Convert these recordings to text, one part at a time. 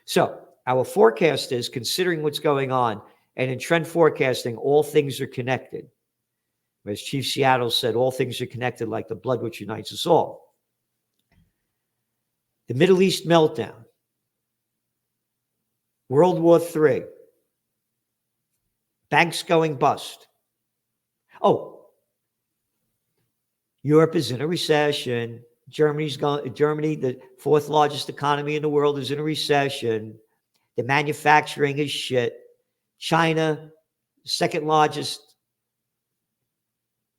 So our forecast is, considering what's going on, and in trend forecasting, all things are connected. As Chief Seattle said, all things are connected like the blood which unites us all. The Middle East meltdown, World War III, banks going bust. Oh, Europe is in a recession. Germany, the fourth largest economy in the world, is in a recession. The manufacturing is shit. China, second largest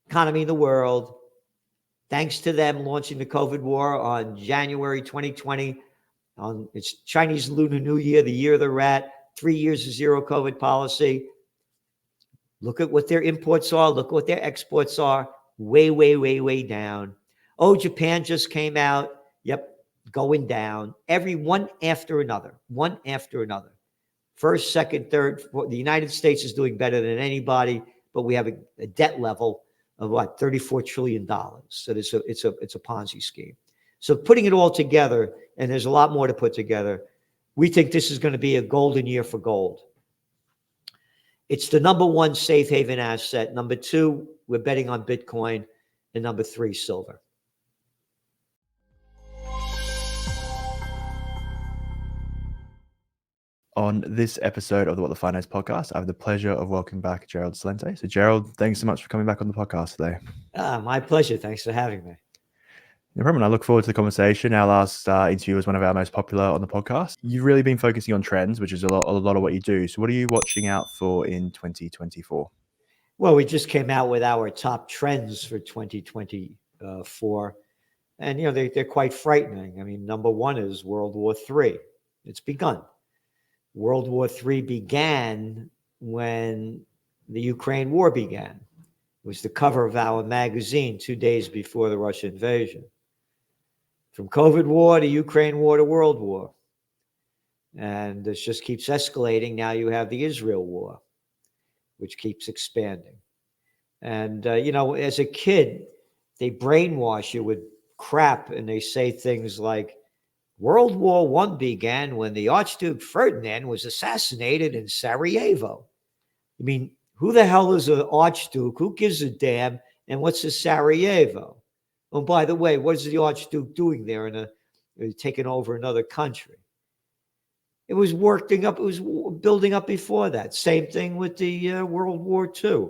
economy in the world, thanks to them launching the COVID war on January 2020. It's Chinese Lunar New Year, the year they're at, 3 years of zero COVID policy. Look at what their imports are. Look at what their exports are. Way, way, way, way down. Oh, Japan just came out. Yep, going down. Every one after another. First, second, third. The United States is doing better than anybody, but we have a debt level of what, $34 trillion. So it's a Ponzi scheme. So putting it all together, and there's a lot more to put together, we think this is going to be a golden year for gold. It's the number one safe haven asset. Number two, we're betting on Bitcoin. And number three, silver. On this episode of the What the Finance podcast, I have the pleasure of welcoming back Gerald Celente. So, Gerald, thanks so much for coming back on the podcast today. My pleasure. Thanks for having me. No problem. I look forward to the conversation. Our last interview was one of our most popular on the podcast. You've really been focusing on trends, which is a lot of what you do. So, what are you watching out for in 2024? Well, we just came out with our top trends for 2024, and they're quite frightening. I mean, number one is World War III. It's begun. World War III began when the Ukraine war began. It was the cover of our magazine 2 days before the Russian invasion. From COVID war to Ukraine war to World War. And this just keeps escalating. Now you have the Israel war, which keeps expanding. And, as a kid, they brainwash you with crap, and they say things like, World War I began when the Archduke Ferdinand was assassinated in Sarajevo. I mean, who the hell is an Archduke? Who gives a damn? And what's a Sarajevo? Oh, by the way, what is the Archduke doing there taking over another country? It was working up. It was building up before that. Same thing with the World War II.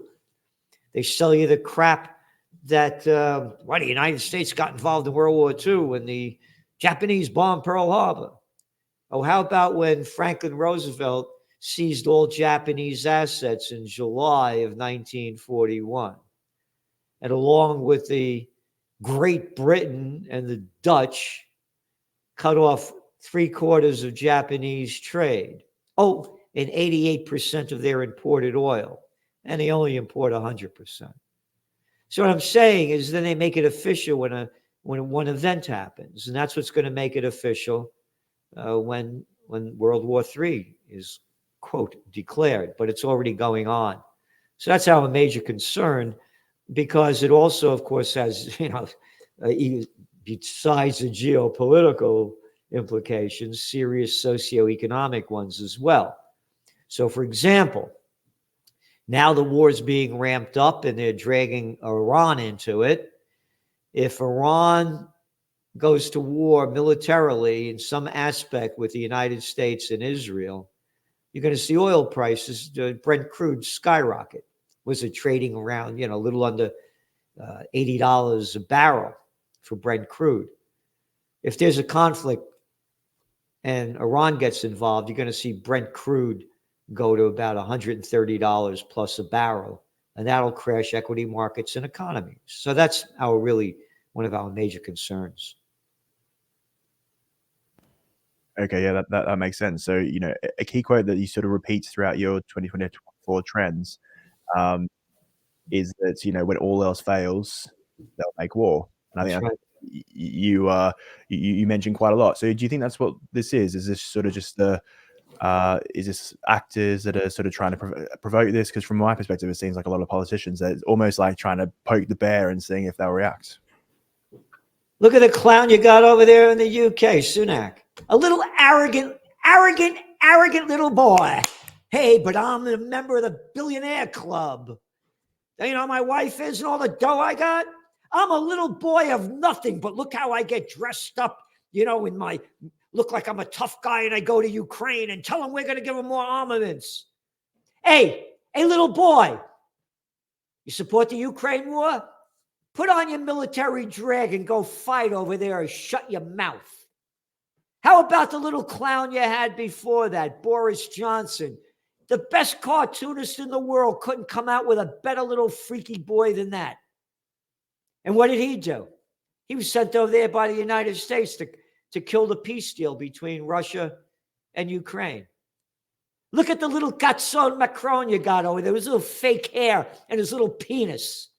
They sell you the crap that the United States got involved in World War II when the Japanese bombed Pearl Harbor. Oh, how about when Franklin Roosevelt seized all Japanese assets in July of 1941? And along with the Great Britain and the Dutch, cut off 3/4 of Japanese trade. Oh, and 88% of their imported oil. And they only import 100%. So what I'm saying is then they make it official when one event happens. And that's what's going to make it official when World War III is, quote, declared. But it's already going on. So that's our major concern, because it also, of course, has, besides the geopolitical implications, serious socioeconomic ones as well. So, for example, now the war is being ramped up and they're dragging Iran into it. If Iran goes to war militarily in some aspect with the United States and Israel, you're going to see oil prices, Brent crude, skyrocket. Was it trading around, a little under $80 a barrel for Brent crude? If there's a conflict and Iran gets involved, you're going to see Brent crude go to about $130 plus a barrel, and that'll crash equity markets and economies. So that's one of our major concerns. Okay, yeah, that makes sense. So, a key quote that you sort of repeat throughout your 2024 trends is that, when all else fails, they'll make war. And I think That's right. You mentioned quite a lot. So do you think that's what this is? Is this sort of just is this actors that are sort of trying to provoke this? Because from my perspective, it seems like a lot of politicians, it's almost like trying to poke the bear and seeing if they'll react. Look at the clown you got over there in the UK, Sunak. A little arrogant arrogant little boy. Hey, but I'm a member of the billionaire club. You know, my wife is and all the dough I got. I'm a little boy of nothing, but look how I get dressed up, you know, in my look like I'm a tough guy, and I go to Ukraine and tell them we're going to give them more armaments. Hey, little boy, you support the Ukraine war? Put on your military drag and go fight over there, or shut your mouth. How about the little clown you had before that, Boris Johnson? The best cartoonist in the world couldn't come out with a better little freaky boy than that. And what did he do? He was sent over there by the United States to kill the peace deal between Russia and Ukraine. Look at the little Gatson Macron you got over there, his little fake hair and his little penis.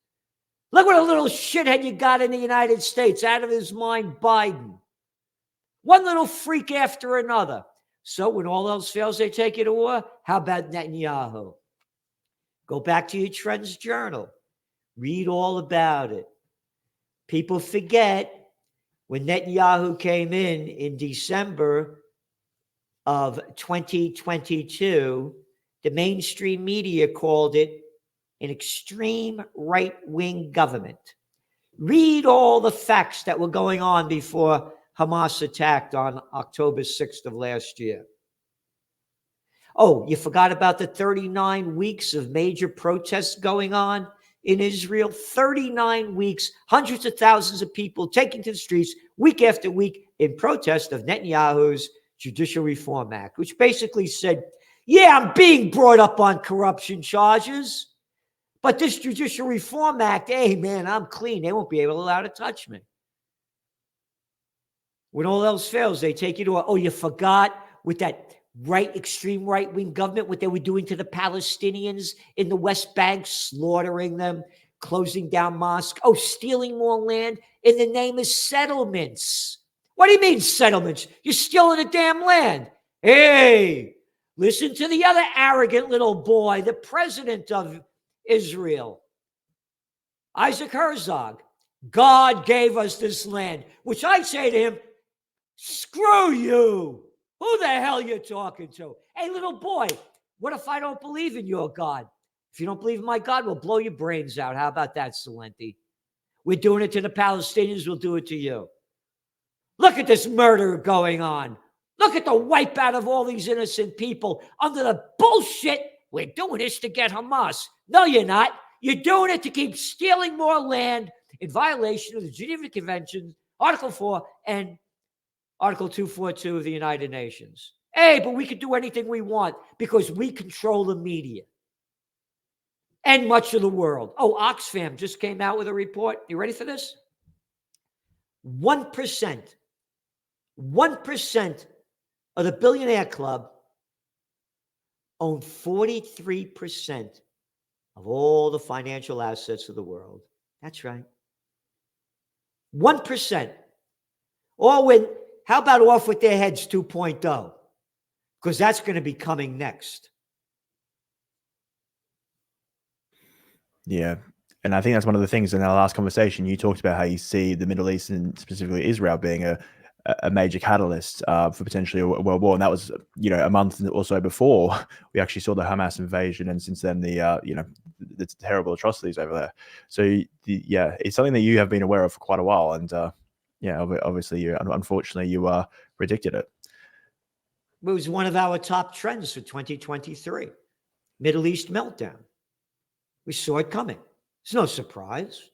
Look what a little shithead you got in the United States, out of his mind, Biden. One little freak after another. So when all else fails, they take you to war. How about Netanyahu? Go back to your Trends Journal. Read all about it. People forget when Netanyahu came in December of 2022, the mainstream media called it an extreme right-wing government. Read all the facts that were going on before Hamas attacked on October 6th of last year. Oh, you forgot about the 39 weeks of major protests going on in Israel? 39 weeks, hundreds of thousands of people taking to the streets week after week in protest of Netanyahu's Judicial Reform Act, which basically said, yeah, I'm being brought up on corruption charges, but this Judicial Reform Act, hey, man, I'm clean. They won't be able to allow to touch me. When all else fails, they take you to, oh, you forgot with that extreme right-wing government, what they were doing to the Palestinians in the West Bank, slaughtering them, closing down mosques, stealing more land in the name of settlements. What do you mean settlements? You're stealing the damn land. Hey, listen to the other arrogant little boy, the president of Israel, Isaac Herzog. God gave us this land, which I say to him, screw you. Who the hell are you talking to? Hey, little boy, what if I don't believe in your God? If you don't believe in my God, we'll blow your brains out. How about that, Celente? We're doing it to the Palestinians. We'll do it to you. Look at this murder going on. Look at the wipeout of all these innocent people under the bullshit. We're doing this to get Hamas. No, you're not. You're doing it to keep stealing more land in violation of the Geneva Convention, Article 4, and Article 242 of the United Nations. Hey, but we can do anything we want because we control the media and much of the world. Oh, Oxfam just came out with a report. You ready for this? 1% of the billionaire club own 43% of all the financial assets of the world. That's right. 1%. Or when, how about off with their heads 2.0? Because that's going to be coming next. Yeah. And I think that's one of the things in our last conversation, you talked about how you see the Middle East and specifically Israel being a major catalyst for potentially a world war. And that was, a month or so before we actually saw the Hamas invasion. And since then, the terrible atrocities over there. So, it's something that you have been aware of for quite a while. And obviously, unfortunately, you predicted it. It was one of our top trends for 2023. Middle East meltdown. We saw it coming. It's no surprise.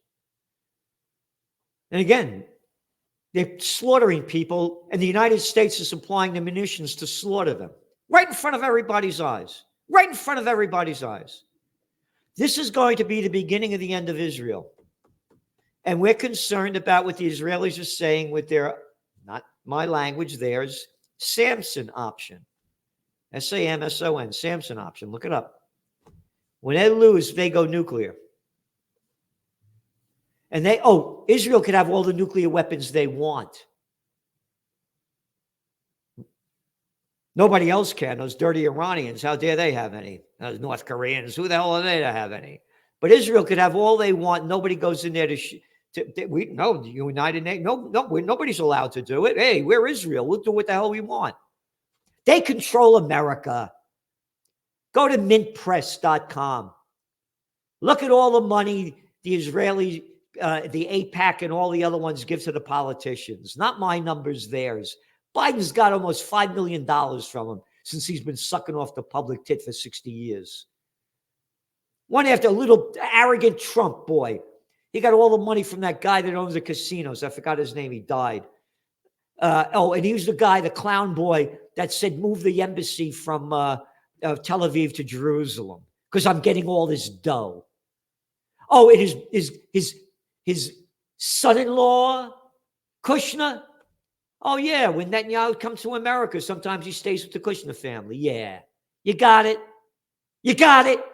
And again, they're slaughtering people, and the United States is supplying the munitions to slaughter them right in front of everybody's eyes. Right in front of everybody's eyes. This is going to be the beginning of the end of Israel. And we're concerned about what the Israelis are saying with their, not my language, theirs, Samson option. SAMSON, Samson option. Look it up. When they lose, they go nuclear. And Israel could have all the nuclear weapons they want. Nobody else can. Those dirty Iranians, how dare they have any? Those North Koreans, who the hell are they to have any? But Israel could have all they want. Nobody goes in there the United Nations. No, nobody's allowed to do it. Hey, we're Israel. We'll do what the hell we want. They control America. Go to mintpress.com. Look at all the money the Israeli, the AIPAC and all the other ones give to the politicians. Not my numbers, theirs. Biden's got almost $5 million from them since he's been sucking off the public tit for 60 years. One after a little arrogant Trump boy. He got all the money from that guy that owns the casinos. I forgot his name. He died. And he was the guy, the clown boy, that said, move the embassy from Tel Aviv to Jerusalem because I'm getting all this dough. Oh, it is his son-in-law, Kushner. Oh, yeah, when Netanyahu comes to America, sometimes he stays with the Kushner family. Yeah, you got it. You got it.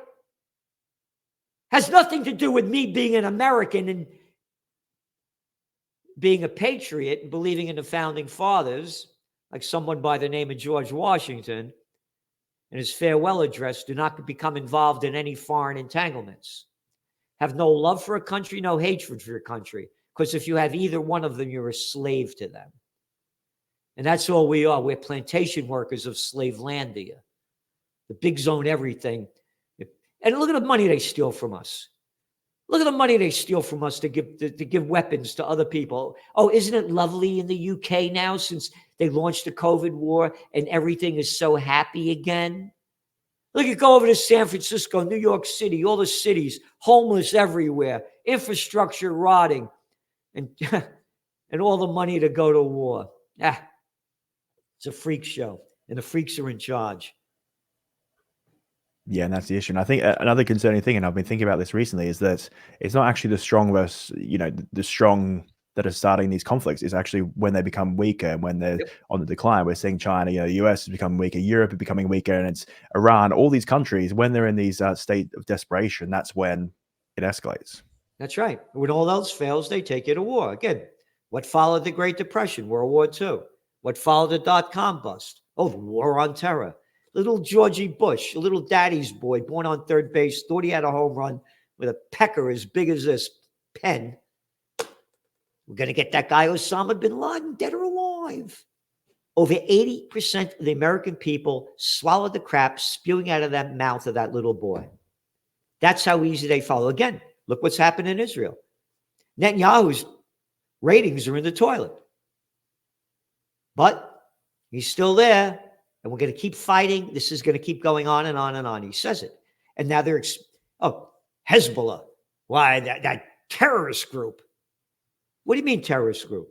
Has nothing to do with me being an American and being a patriot and believing in the founding fathers, like someone by the name of George Washington in his farewell address, do not become involved in any foreign entanglements. Have no love for a country, no hatred for your country. Because if you have either one of them, you're a slave to them. And that's all we are. We're plantation workers of Slavelandia. The bigs own everything. And look at the money they steal from us. Look at the money they steal from us to give weapons to other people. Oh, isn't it lovely in the UK now since they launched the COVID war and everything is so happy again? Look, you go over to San Francisco, New York City, all the cities, homeless everywhere, infrastructure rotting, and, and all the money to go to war. It's a freak show, and the freaks are in charge. Yeah, and that's the issue. And I think another concerning thing, and I've been thinking about this recently, is that it's not actually the strong versus, the strong that are starting these conflicts. Is actually when they become weaker and when they're on the decline. We're seeing China, the US is becoming weaker, Europe is becoming weaker, and it's Iran, all these countries, when they're in these state of desperation, that's when it escalates. That's right. When all else fails, they take you to war. Again, what followed the Great Depression, World War II? What followed the dot-com bust? Oh, the war on terror. Little Georgie Bush, a little daddy's boy, born on third base, thought he had a home run with a pecker as big as this pen. We're going to get that guy Osama bin Laden, dead or alive. Over 80% of the American people swallowed the crap spewing out of that mouth of that little boy. That's how easy they follow. Again, look what's happened in Israel. Netanyahu's ratings are in the toilet. But he's still there. And we're going to keep fighting. This is going to keep going on and on and on. He says it. And now they're, Hezbollah. Why, that terrorist group. What do you mean terrorist group?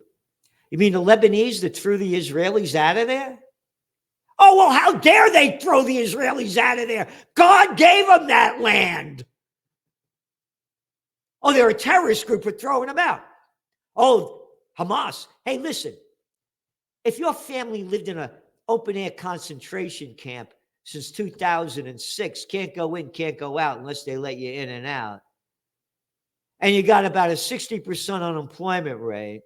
You mean the Lebanese that threw the Israelis out of there? Oh, well, how dare they throw the Israelis out of there? God gave them that land. Oh, they're a terrorist group for throwing them out. Oh, Hamas. Hey, listen. If your family lived in a open-air concentration camp since 2006, can't go in, can't go out unless they let you in and out. And you got about a 60% unemployment rate.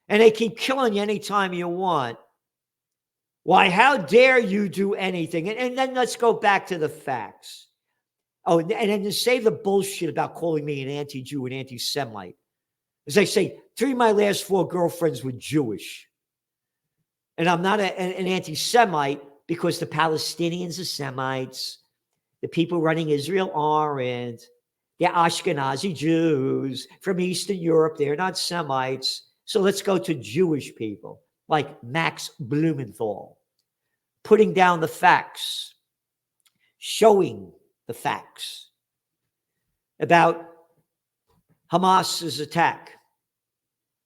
And they keep killing you anytime you want. Why, how dare you do anything? And then let's go back to the facts. Oh, and then to save the bullshit about calling me an anti-Jew, an anti-Semite. As I say, 3 of my last 4 girlfriends were Jewish. And I'm not an anti-Semite because the Palestinians are Semites. The people running Israel aren't. They're Ashkenazi Jews from Eastern Europe. They're not Semites. So let's go to Jewish people like Max Blumenthal, putting down the facts, showing the facts about Hamas's attack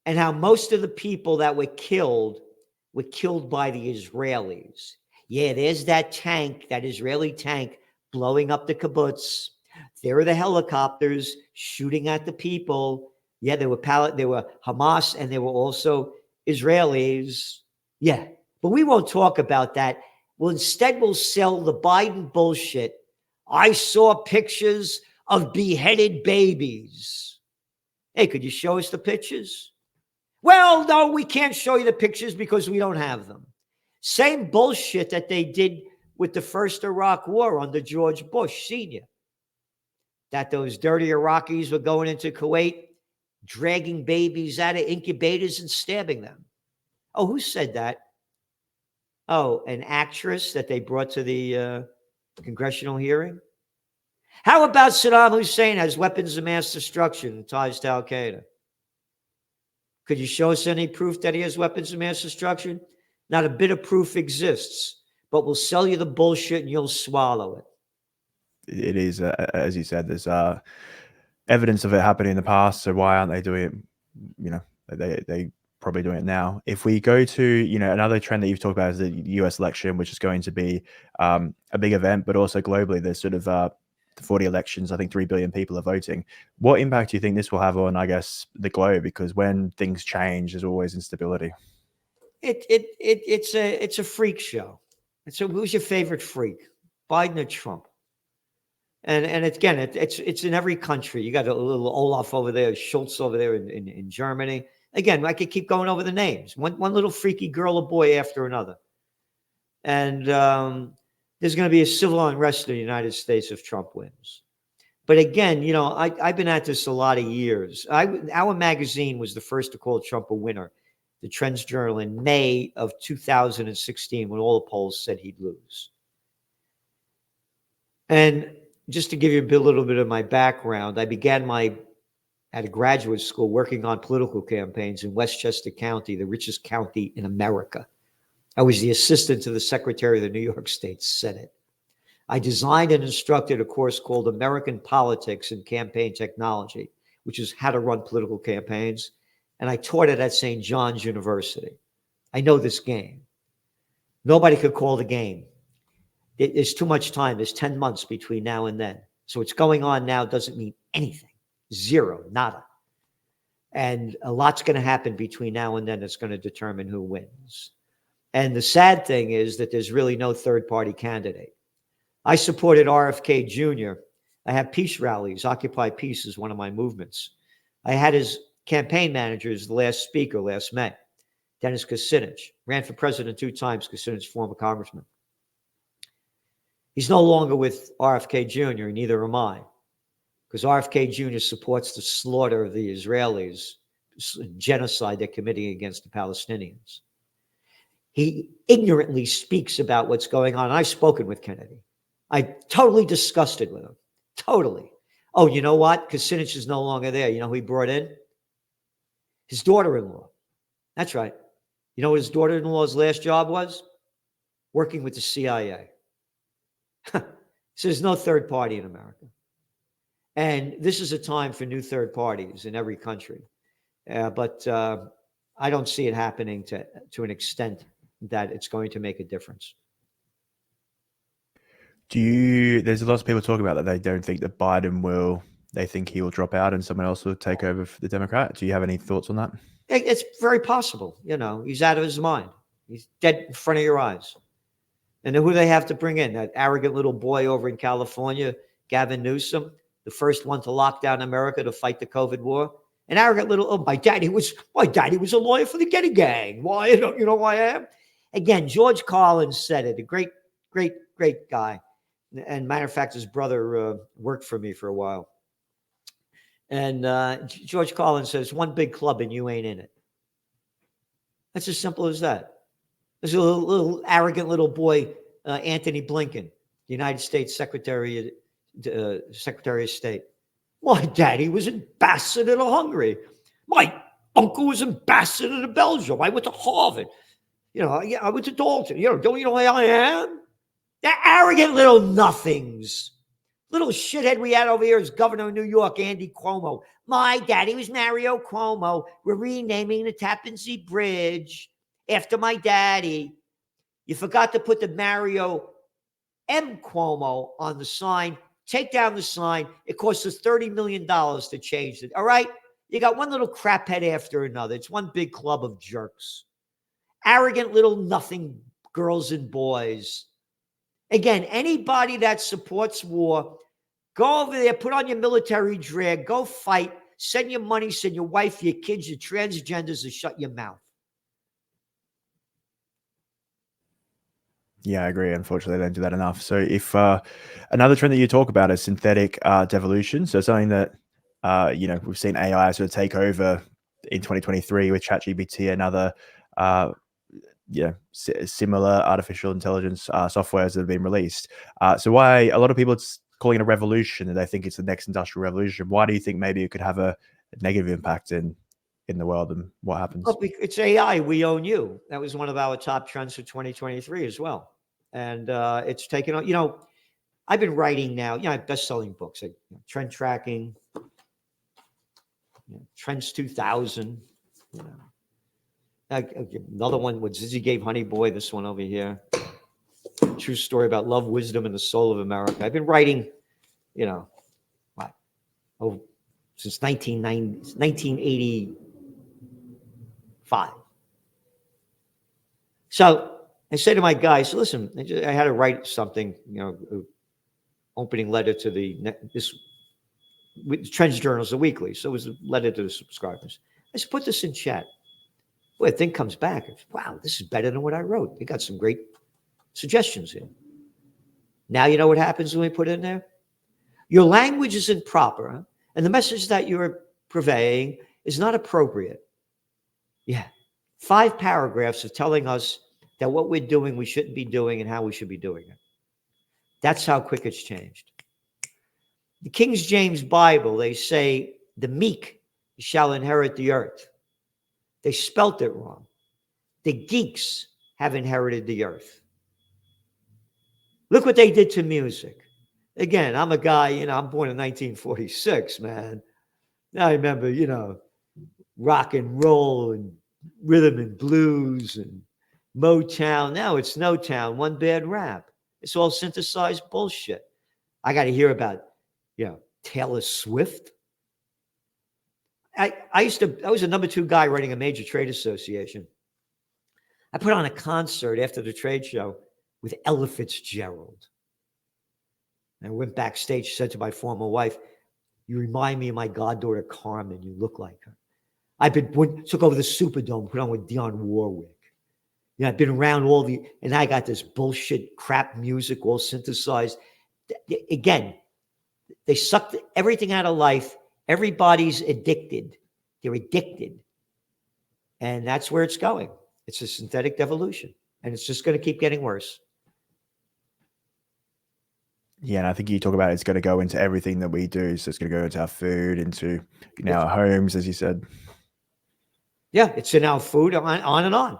and how most of the people that were killed by the Israelis. Yeah, there's that tank, that Israeli tank blowing up the kibbutz. There are the helicopters shooting at the people. Yeah, there were Hamas and there were also Israelis. Yeah, but we won't talk about that. Well, instead we'll sell the Biden bullshit. I saw pictures of beheaded babies. Hey, could you show us the pictures? Well, no, we can't show you the pictures because we don't have them. Same bullshit that they did with the first Iraq war under George Bush Sr. That those dirty Iraqis were going into Kuwait, dragging babies out of incubators and stabbing them. Oh, who said that? Oh, an actress that they brought to the congressional hearing? How about Saddam Hussein has weapons of mass destruction and ties to Al Qaeda? Could you show us any proof that he has weapons of mass destruction? Not a bit of proof exists, but we'll sell you the bullshit and you'll swallow it. It is, as you said, there's evidence of it happening in the past. So why aren't they doing it? You know, they probably doing it now. If we go to, you know, another trend that you've talked about is the US election, which is going to be a big event, but also globally, there's sort of 40 elections. I think 3 billion people are voting. What impact do you think this will have on, I guess, the globe? Because when things change, there's always instability. It's a freak show. And so, who's your favorite freak, Biden or Trump? And again, it's in every country. You got a little Olaf over there, Schultz over there in Germany. Again, I could keep going over the names. One little freaky girl or boy after another. And there's going to be a civil unrest in the United States if Trump wins. But again, you know, I've been at this a lot of years. Our magazine was the first to call Trump a winner, the Trends Journal, in May of 2016, when all the polls said he'd lose. And just to give you a little bit of my background, I began at a graduate school working on political campaigns in Westchester County, the richest county in America. I was the assistant to the Secretary of the New York State Senate. I designed and instructed a course called American Politics and Campaign Technology, which is how to run political campaigns. And I taught it at St. John's University. I know this game. Nobody could call the game. There's too much time. There's 10 months between now and then. So what's going on now doesn't mean anything. Zero, nada. And a lot's going to happen between now and then that's going to determine who wins. And the sad thing is that there's really no third-party candidate. I supported RFK Jr. I have peace rallies. Occupy Peace is one of my movements. I had his campaign manager as the last speaker last May, Dennis Kucinich. Ran for president 2 times, Kucinich, former congressman. He's no longer with RFK Jr., and neither am I, because RFK Jr. supports the slaughter of the Israelis, genocide they're committing against the Palestinians. He ignorantly speaks about what's going on. I've spoken with Kennedy. I'm totally disgusted with him. Totally. Oh, you know what? Kucinich is no longer there. You know who he brought in? His daughter-in-law. That's right. You know what his daughter-in-law's last job was? Working with the CIA. So there's no third party in America. And this is a time for new third parties in every country. But I don't see it happening to an extent that it's going to make a difference. There's lots of people talking about that they don't think that Biden will, they think he will drop out and someone else will take over for the Democrat. Do you have any thoughts on that? It's very possible. You know, he's out of his mind. He's dead in front of your eyes. And then who do they have to bring in? That arrogant little boy over in California, Gavin Newsom, the first one to lock down America to fight the COVID war. An arrogant little, my daddy was a lawyer for the Getty Gang. Why? You know who I am? Again, George Carlin said it, a great guy. And matter of fact, his brother worked for me for a while. And George Carlin says, one big club and you ain't in it. That's as simple as that. There's a little arrogant little boy, Anthony Blinken, the United States Secretary of State. My daddy was ambassador to Hungary. My uncle was ambassador to Belgium. I went to Harvard. You know, I went to Dalton. You know, don't you know who I am? They're arrogant little nothings. Little shithead we had over here is Governor of New York, Andy Cuomo. My daddy was Mario Cuomo. We're renaming the Tappan Zee Bridge after my daddy. You forgot to put the Mario M. Cuomo on the sign. Take down the sign. It costs us $30 million to change it. All right? You got one little craphead after another. It's one big club of jerks. Arrogant little nothing girls and boys. Again, anybody that supports war, go over there, put on your military drag, go fight, send your money, send your wife, your kids, your transgenders, and shut your mouth. Yeah, I agree. Unfortunately, they don't do that enough. So if another trend that you talk about is synthetic devolution, so something that, we've seen AI sort of take over in 2023 with ChatGPT and other similar artificial intelligence softwares that have been released. So why a lot of people it's calling it a revolution, and they think it's the next industrial revolution. Why do you think maybe it could have a negative impact in the world, and what happens? Well, it's AI. We own you. That was one of our top trends for 2023 as well, and it's taken on. I've been writing now. I have best-selling books like Trend Tracking, Trends 2000. Another one with Zizzy Gave Honey Boy. This one over here. True story about love, wisdom, and the soul of America. I've been writing, since 1985. So I say to my guys, listen, I had to write something, opening letter to this Trends Journals, the weekly. So it was a letter to the subscribers. I said, put this in chat. Boy, the thing comes back. Wow, this is better than what I wrote. They got some great suggestions here. Now you know what happens when we put it in there? Your language isn't proper, and the message that you're purveying is not appropriate. Yeah. 5 paragraphs of telling us that what we're doing, we shouldn't be doing, and how we should be doing it. That's how quick it's changed. The King James Bible, they say, the meek shall inherit the earth. They spelt it wrong. The geeks have inherited the earth. Look what they did to music. Again, I'm a guy, I'm born in 1946, man. Now I remember, rock and roll and rhythm and blues and Motown. Now it's no town, one bad rap. It's all synthesized bullshit. I got to hear about, Taylor Swift. I was a number 2 guy running a major trade association. I put on a concert after the trade show with Ella Fitzgerald. And I went backstage, said to my former wife, you remind me of my goddaughter Carmen. You look like her. Took over the Superdome, put on with Dionne Warwick. I've been around and I got this bullshit crap music, all synthesized. Again, they sucked everything out of life. Everybody's addicted. They're addicted. And that's where it's going. It's a synthetic devolution. And it's just going to keep getting worse. Yeah, and I think you talk about it's going to go into everything that we do. So it's going to go into our food, into our homes, as you said. Yeah, it's in our food, on and on.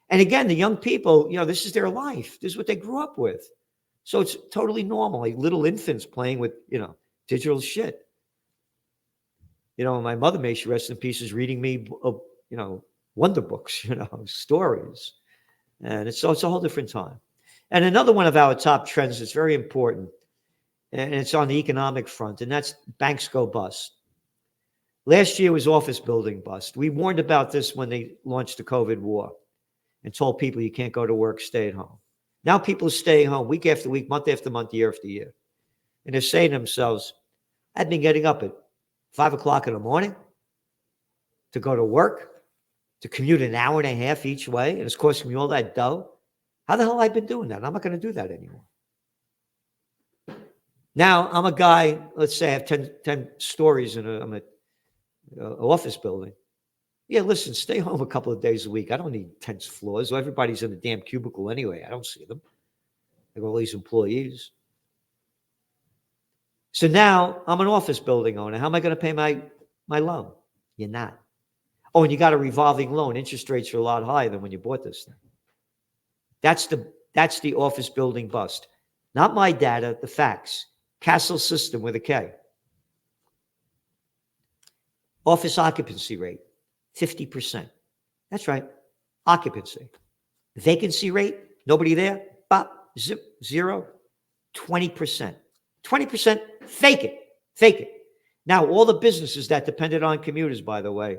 And again, the young people, this is their life. This is what they grew up with. So it's totally normal, like little infants playing with, digital shit. My mother, may she rest in peace, is reading me, wonder books, stories. And it's a whole different time. And another one of our top trends that's very important, and it's on the economic front, and that's banks go bust. Last year was office building bust. We warned about this when they launched the COVID war and told people you can't go to work, stay at home. Now people are staying home week after week, month after month, year after year. And they're saying to themselves, I've been getting up at 5 o'clock in the morning to go to work, to commute an hour and a half each way, and it's costing me all that dough. How the hell have I been doing that? I'm not going to do that anymore. Now, I'm a guy, let's say I have 10 stories in an office building. Yeah, listen, stay home a couple of days a week. I don't need 10 floors. Everybody's in the damn cubicle anyway. I don't see them. I got all these employees. So now I'm an office building owner. How am I going to pay my loan? You're not. Oh, and you got a revolving loan. Interest rates are a lot higher than when you bought this thing. That's the office building bust. Not my data, the facts. Castle System with a K. Office occupancy rate, 50%. That's right, occupancy. Vacancy rate, nobody there, bop, zip, 0, 20%. 20%, fake it. Now, all the businesses that depended on commuters, by the way,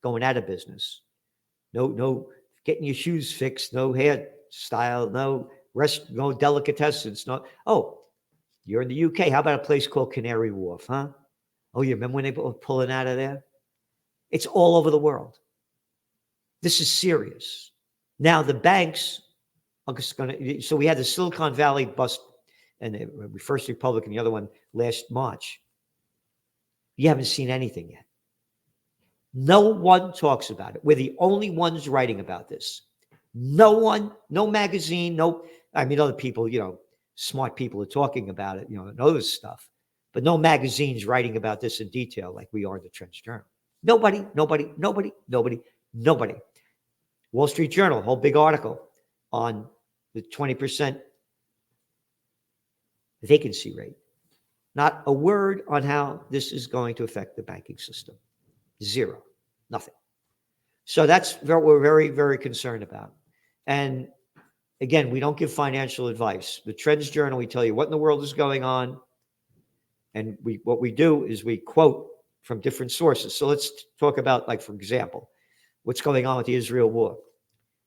going out of business. No getting your shoes fixed, no hairstyle, no delicatessens, you're in the UK. How about a place called Canary Wharf, huh? Oh, you remember when they were pulling out of there? It's all over the world. This is serious. Now, the banks are going to, so we had the Silicon Valley bust, and the First Republic and the other one last March. You haven't seen anything yet. No one talks about it. We're the only ones writing about this. No one, no magazine, other people, smart people are talking about it, know this stuff, but no magazines writing about this in detail like we are in the Trends Journal. Nobody. Wall Street Journal, whole big article on the 20% vacancy rate. Not a word on how this is going to affect the banking system. Zero. Nothing. So that's what we're very, very concerned about. And again, we don't give financial advice. The Trends Journal, we tell you what in the world is going on. And what we do is we quote from different sources. So let's talk about, like, for example, what's going on with the Israel war.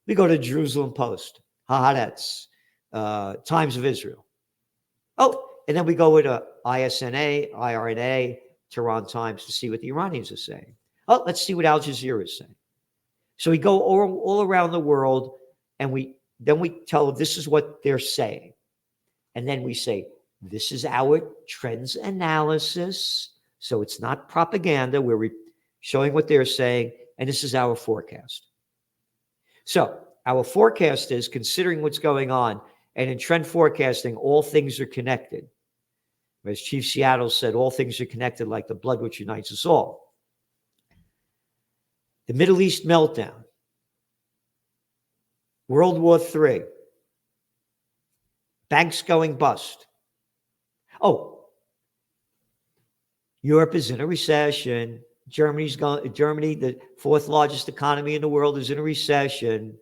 We go to Jerusalem Post, Haaretz, Times of Israel. Oh, and then we go to ISNA, IRNA, Tehran Times to see what the Iranians are saying. Oh, let's see what Al Jazeera is saying. So we go all around the world, and we tell them this is what they're saying. And then we say, this is our trends analysis. So it's not propaganda. We're showing what they're saying, and this is our forecast. So our forecast is, considering what's going on, and in trend forecasting, all things are connected. As Chief Seattle said, all things are connected like the blood which unites us all. The Middle East meltdown, World War III, banks going bust. Oh, Europe is in a recession. Germany, the fourth largest economy in the world, is in a recession.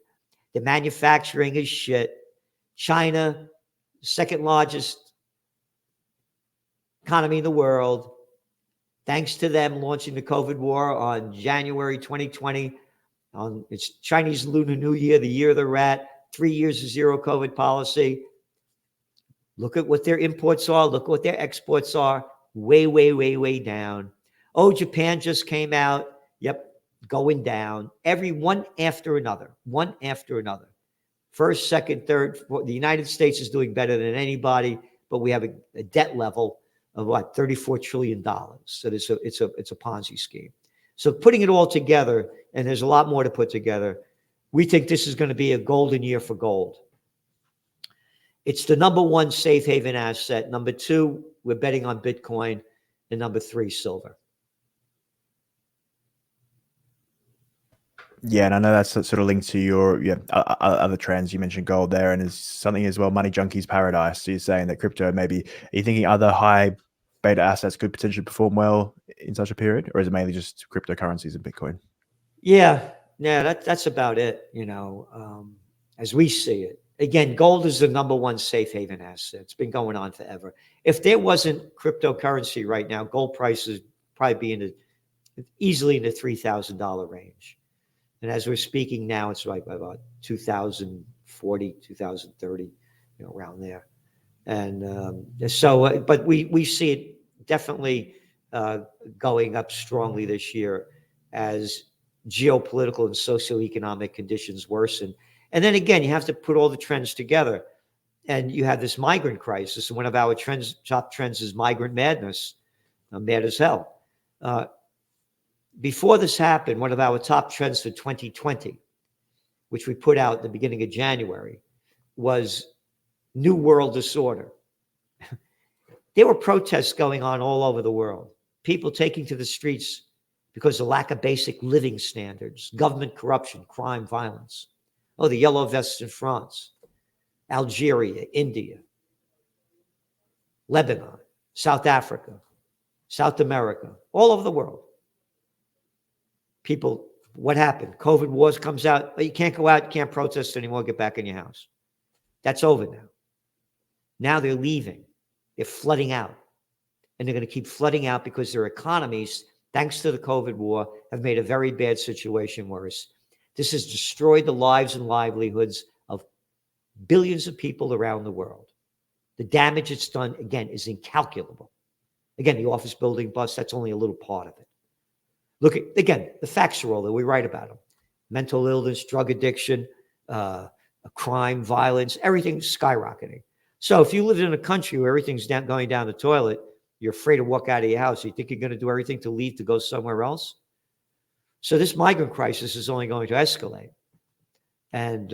The manufacturing is shit. China, second largest economy in the world, thanks to them launching the COVID war on January 2020. It's Chinese Lunar New Year, the year of the rat, 3 years of zero COVID policy. Look at what their imports are. Look at what their exports are. Way, way, way, way down. Oh, Japan just came out. Yep, going down. One after another. First, second, third. The United States is doing better than anybody, but we have a debt level of what, $34 trillion. So it's a Ponzi scheme. So putting it all together, and there's a lot more to put together, we think this is going to be a golden year for gold. It's the number one safe haven asset. Number two, we're betting on Bitcoin. And number three, silver. Yeah, and I know that's sort of linked to your other trends. You mentioned gold there, and there's something as well, money junkies paradise. So you're saying that crypto maybe, are you thinking other high beta assets could potentially perform well in such a period, or is it mainly just cryptocurrencies and Bitcoin? Yeah, that's about it, as we see it. Again, gold is the number one safe haven asset. It's been going on forever. If there wasn't cryptocurrency right now, gold prices probably be easily in the $3,000 range. And as we're speaking now, it's like about 2040, 2030, around there. And but we see it definitely going up strongly this year as geopolitical and socioeconomic conditions worsen. And then again, you have to put all the trends together. And you have this migrant crisis. And one of our top trends is migrant madness, mad as hell. Before this happened, one of our top trends for 2020, which we put out at the beginning of January, was New World Disorder. There were protests going on all over the world. People taking to the streets because of lack of basic living standards, government corruption, crime, violence. Oh, the yellow vests in France, Algeria, India, Lebanon, South Africa, South America, all over the world. People, what happened? COVID wars comes out. You can't go out, you can't protest anymore, get back in your house. That's over now. Now they're leaving. They're flooding out. And they're going to keep flooding out because their economies, thanks to the COVID war, have made a very bad situation worse. This has destroyed the lives and livelihoods of billions of people around the world. The damage it's done, again, is incalculable. Again, the office building bust, that's only a little part of it. Look at, again, the facts are all there. We write about them. Mental illness, drug addiction, crime, violence, everything's skyrocketing. So if you live in a country where everything's going down the toilet, you're afraid to walk out of your house, you think you're going to do everything to leave to go somewhere else? So this migrant crisis is only going to escalate. And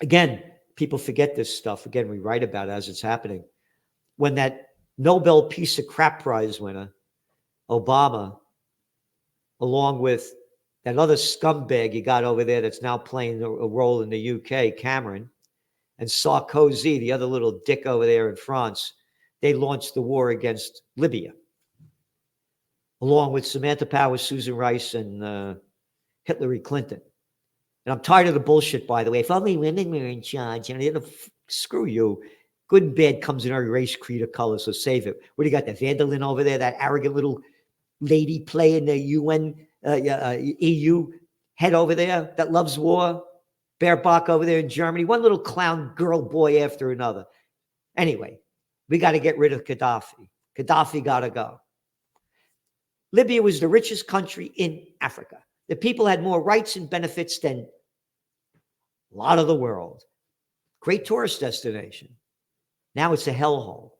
again, people forget this stuff. Again, we write about it as it's happening. When that Nobel Peace of Crap Prize winner, Obama, along with that other scumbag you got over there that's now playing a role in the UK, Cameron, and Sarkozy, the other little dick over there in France, they launched the war against Libya, along with Samantha Power, Susan Rice, and Hillary Clinton. And I'm tired of the bullshit, by the way. If only women were in charge, screw you. Good and bad comes in every race, creed, or color, so save it. What do you got, the Vanderlyn over there, that arrogant little lady playing the EU head over there that loves war? Baerbock over there in Germany, one little clown girl boy after another. Anyway, we got to get rid of Gaddafi. Gaddafi got to go. Libya was the richest country in Africa. The people had more rights and benefits than a lot of the world. Great tourist destination. Now it's a hellhole.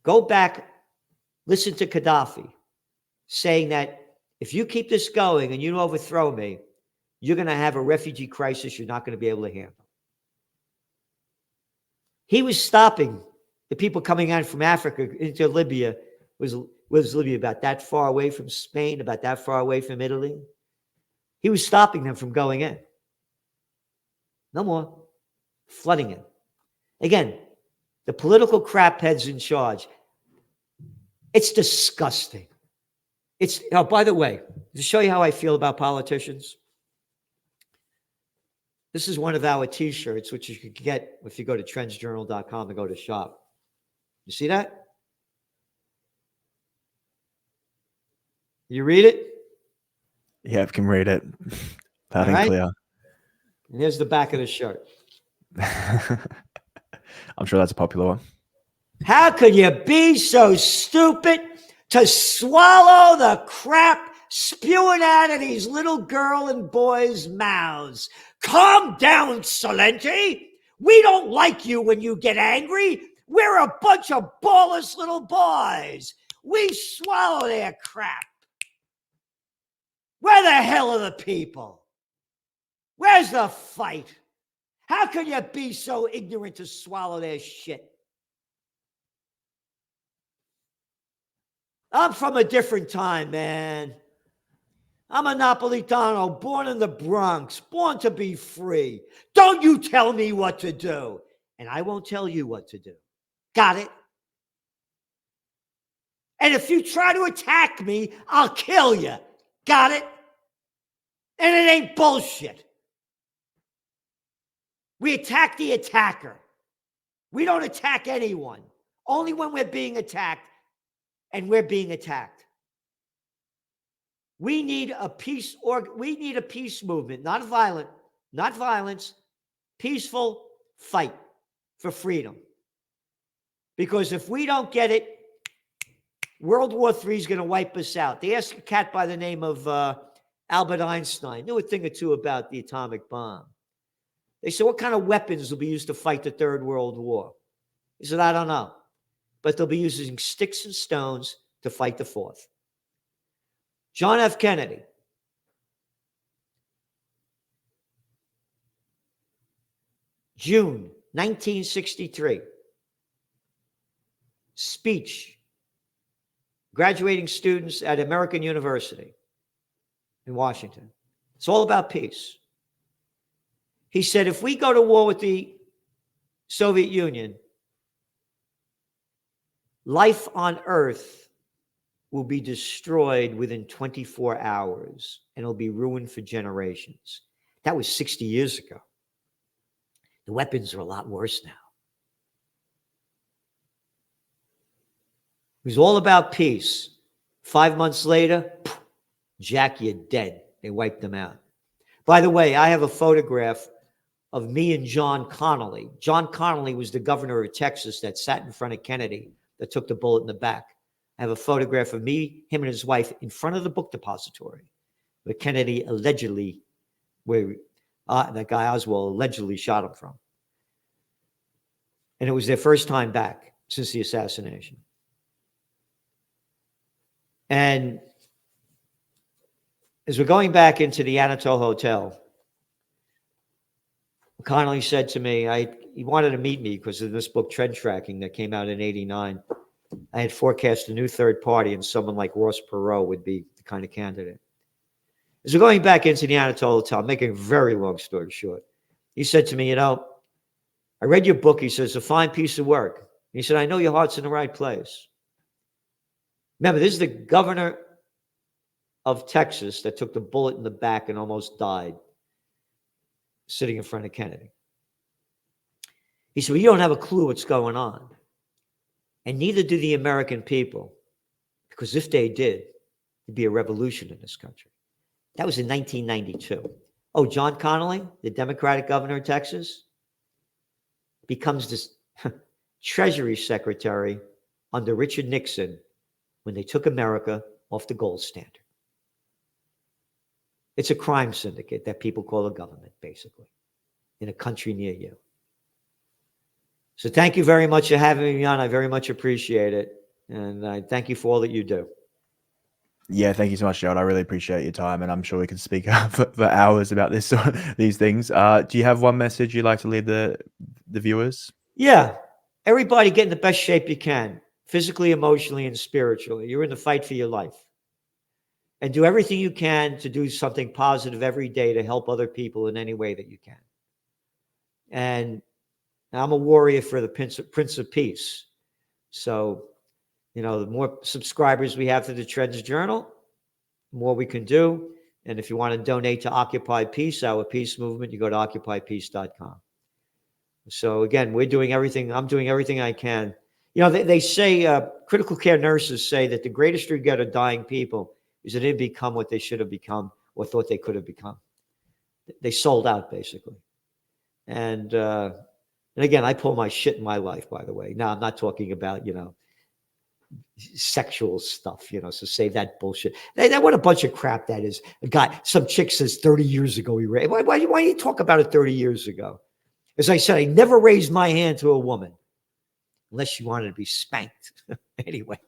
Go back, listen to Gaddafi saying that if you keep this going and you overthrow me, you're going to have a refugee crisis you're not going to be able to handle. He was stopping the people coming out from Africa into Libya. Was Libya about that far away from Spain, about that far away from Italy? He was stopping them from going in. No more. Flooding it. Again, the political crap heads in charge. It's disgusting. By the way, to show you how I feel about politicians, this is one of our t-shirts, which you can get if you go to trendsjournal.com and go to shop. You see that? You read it? Yeah, I can read it loud and clear. And here's the back of the shirt. I'm sure that's a popular one. How could you be so stupid to swallow the crap spewing out of these little girl and boys' mouths? Calm down, Celente. We don't like you when you get angry. We're a bunch of ballless little boys. We swallow their crap. Where the hell are the people? Where's the fight? How can you be so ignorant to swallow their shit? I'm from a different time, man. I'm a Napolitano, born in the Bronx, born to be free. Don't you tell me what to do, and I won't tell you what to do. Got it? And if you try to attack me, I'll kill you. Got it? And it ain't bullshit. We attack the attacker. We don't attack anyone. Only when we're being attacked, and we're being attacked. We need a peace movement, not violence, peaceful fight for freedom. Because if we don't get it, World War III is going to wipe us out. They asked a cat by the name of Albert Einstein, knew a thing or two about the atomic bomb. They said, what kind of weapons will be used to fight the Third World War? He said, I don't know. But they'll be using sticks and stones to fight the fourth. John F. Kennedy. June 1963. Speech. Graduating students at American University in Washington. It's all about peace. He said, if we go to war with the Soviet Union, life on Earth will be destroyed within 24 hours, and it'll be ruined for generations. That was 60 years ago. The weapons are a lot worse now. It was all about peace. 5 months later, Jack, you're dead. They wiped them out. By the way, I have a photograph of me and John Connally. John Connally was the governor of Texas that sat in front of Kennedy that took the bullet in the back. I have a photograph of me, him and his wife in front of the book depository where Kennedy allegedly, where that guy Oswald allegedly shot him from. And it was their first time back since the assassination. And As we're going back into the Anatole Hotel, Connolly said to me, he wanted to meet me because of this book, Trend Tracking, that came out in '89. I had forecast a new third party, and someone like Ross Perot would be the kind of candidate. As we're going back into the Anatole Hotel, making a very long story short, he said to me, I read your book. He says, a fine piece of work. He said, I know your heart's in the right place. Remember, this is the governor of Texas that took the bullet in the back and almost died sitting in front of Kennedy. He said, well, you don't have a clue what's going on. And neither do the American people, because if they did, there'd be a revolution in this country. That was in 1992. Oh, John Connolly, the Democratic governor of Texas, becomes this Treasury Secretary under Richard Nixon when they took America off the gold standard. It's a crime syndicate that people call a government, basically, in a country near you. So thank you very much for having me on. I very much appreciate it. And I thank you for all that you do. Yeah, thank you so much, Gerald. I really appreciate your time, and I'm sure we could speak for hours about these things. Do you have one message you'd like to leave the viewers? Yeah. Everybody get in the best shape you can, physically, emotionally, and spiritually. You're in the fight for your life. And do everything you can to do something positive every day to help other people in any way that you can. And I'm a warrior for the Prince of Peace. So, the more subscribers we have to the Trends Journal, the more we can do. And if you want to donate to Occupy Peace, our peace movement, you go to occupypeace.com. So again, we're doing everything. I'm doing everything I can. They say, critical care nurses say that the greatest regret of dying people is that they didn't become what they should have become or thought they could have become. They sold out, basically. And again, I pull my shit in my life, by the way. Now, I'm not talking about, sexual stuff, so save that bullshit. That what a bunch of crap that is. A guy, some chick says 30 years ago he raped. Why do you talk about it 30 years ago? As I said, I never raised my hand to a woman unless she wanted to be spanked. Anyway,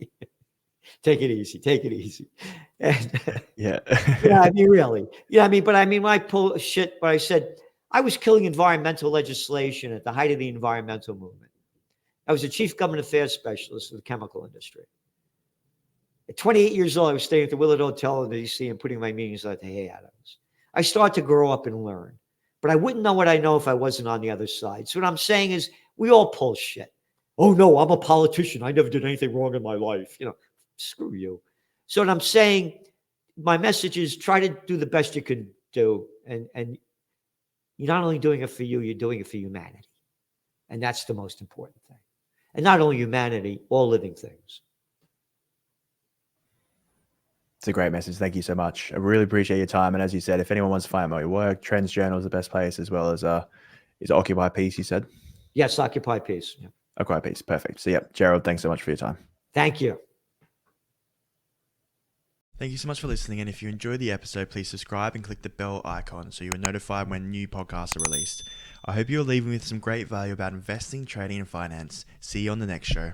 take it easy. Take it easy. And, Yeah. yeah, I mean, really. Yeah, I mean, but when I pull shit, but I said I was killing environmental legislation at the height of the environmental movement. I was the chief government affairs specialist of the chemical industry. At 28 years old, I was staying at the Willard Hotel in D.C. and putting my meetings at the Hay Adams. I started to grow up and learn, but I wouldn't know what I know if I wasn't on the other side. So what I'm saying is we all pull shit. Oh, no, I'm a politician. I never did anything wrong in my life. Screw you. So what I'm saying, my message is try to do the best you can do. And you're not only doing it for you, you're doing it for humanity. And that's the most important thing. And not only humanity, all living things. It's a great message. Thank you so much. I really appreciate your time. And as you said, if anyone wants to find out your work, Trends Journal is the best place, as well as is Occupy Peace, you said? Yes, Occupy Peace. Yeah. Occupy Peace. Perfect. So, yeah, Gerald, thanks so much for your time. Thank you. Thank you so much for listening. And if you enjoyed the episode, please subscribe and click the bell icon so you are notified when new podcasts are released. I hope you're leaving with some great value about investing, trading, and finance. See you on the next show.